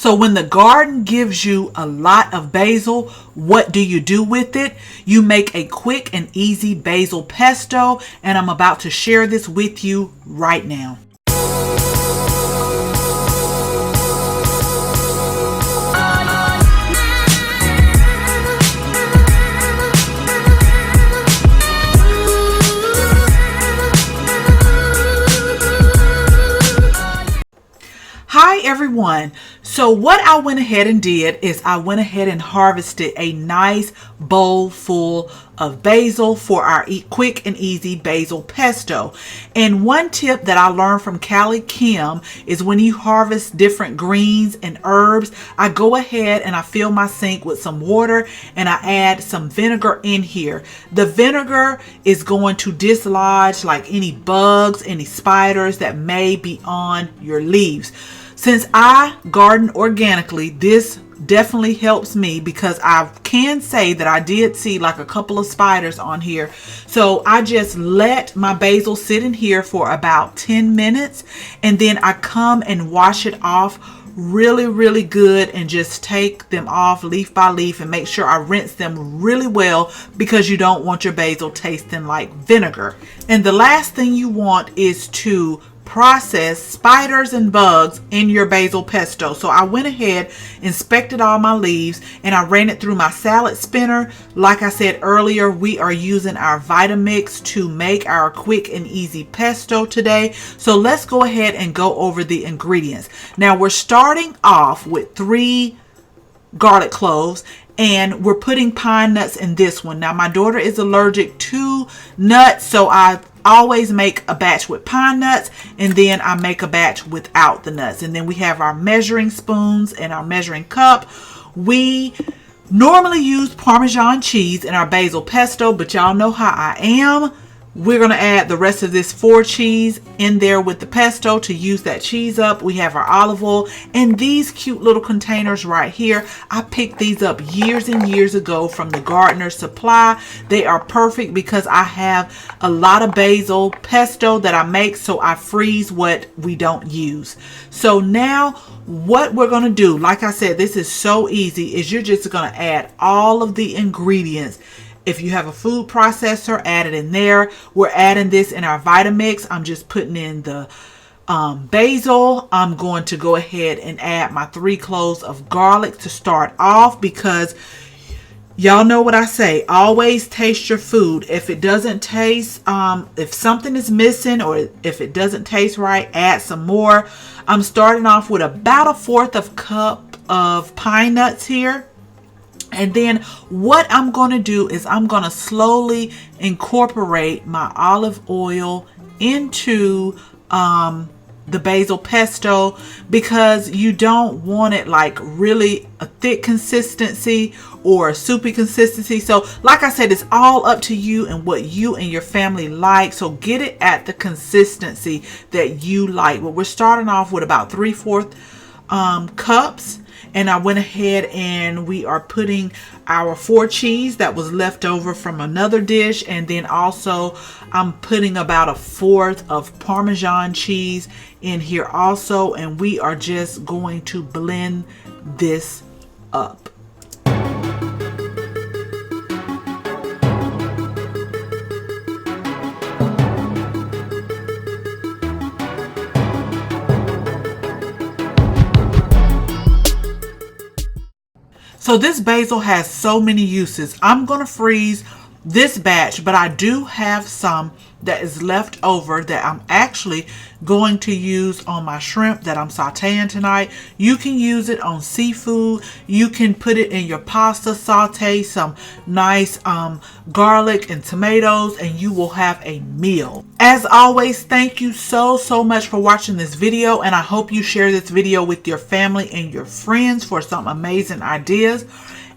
So when the garden gives you a lot of basil, what do you do with it? You make a quick and easy basil pesto, and I'm about to share this with you right now. Hi everyone. So what I went ahead and did is I went ahead and harvested a nice bowl full of basil for our quick and easy basil pesto. And one tip that I learned from Callie Kim is when you harvest different greens and herbs, I go ahead and I fill my sink with some water and I add some vinegar in here. The vinegar is going to dislodge like any bugs, any spiders that may be on your leaves. Since I garden organically, this definitely helps me because I can say that I did see like a couple of spiders on here. So I just let my basil sit in here for about 10 minutes and then I come and wash it off really good and just take them off leaf by leaf and make sure I rinse them really well because you don't want your basil tasting like vinegar. And the last thing you want is to process spiders and bugs in your basil pesto. So I went ahead, inspected all my leaves, and I ran it through my salad spinner. Like I said earlier, we are using our Vitamix to make our quick and easy pesto today. So let's go ahead and go over the ingredients. Now we're starting off with 3 garlic cloves, and we're putting pine nuts in this one. Now my daughter is allergic to nuts, so I always make a batch with pine nuts and then I make a batch without the nuts. And then we have our measuring spoons and our measuring cup. We normally use Parmesan cheese in our basil pesto, but y'all know how I am. We're going to add the rest of this 4 cheese in there with the pesto to use that cheese up. We have our olive oil and these cute little containers right here. I picked these up years and years ago from the Gardener Supply. They are perfect because I have a lot of basil pesto that I make, so I freeze what we don't use. So now what we're going to do, like I said, this is so easy, is you're just going to add all of the ingredients. If you have a food processor, add it in there. We're adding this in our Vitamix. I'm just putting in the basil. I'm going to go ahead and add my 3 cloves of garlic to start off because y'all know what I say. Always taste your food. If it doesn't taste, if something is missing or if it doesn't taste right, add some more. I'm starting off with about 1/4 cup of pine nuts here. And then what I'm going to do is I'm going to slowly incorporate my olive oil into the basil pesto because you don't want it like really a thick consistency or a soupy consistency. So like I said, it's all up to you and what you and your family like. So get it at the consistency that you like. But we're starting off with about 3/4 cups. And I went ahead and we are putting our 4 cheese that was left over from another dish. And then also I'm putting about 1/4 of Parmesan cheese in here also. And we are just going to blend this up. So this basil has so many uses. I'm going to freeze this batch, but I do have some that is left over that I'm actually going to use on my shrimp that I'm sauteing tonight. You can use it on seafood. You can put it in your pasta, saute some nice garlic and tomatoes, and you will have a meal. As always, thank you so much for watching this video, and I hope you share this video with your family and your friends for some amazing ideas.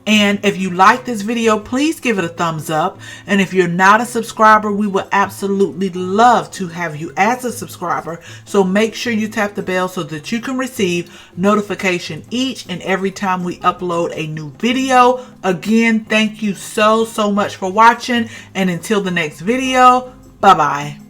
And if you like this video, please give it a thumbs up. And if you're not a subscriber, we would absolutely love to have you as a subscriber. So make sure you tap the bell so that you can receive notification each and every time we upload a new video. Again, thank you so much for watching. And until the next video, bye-bye.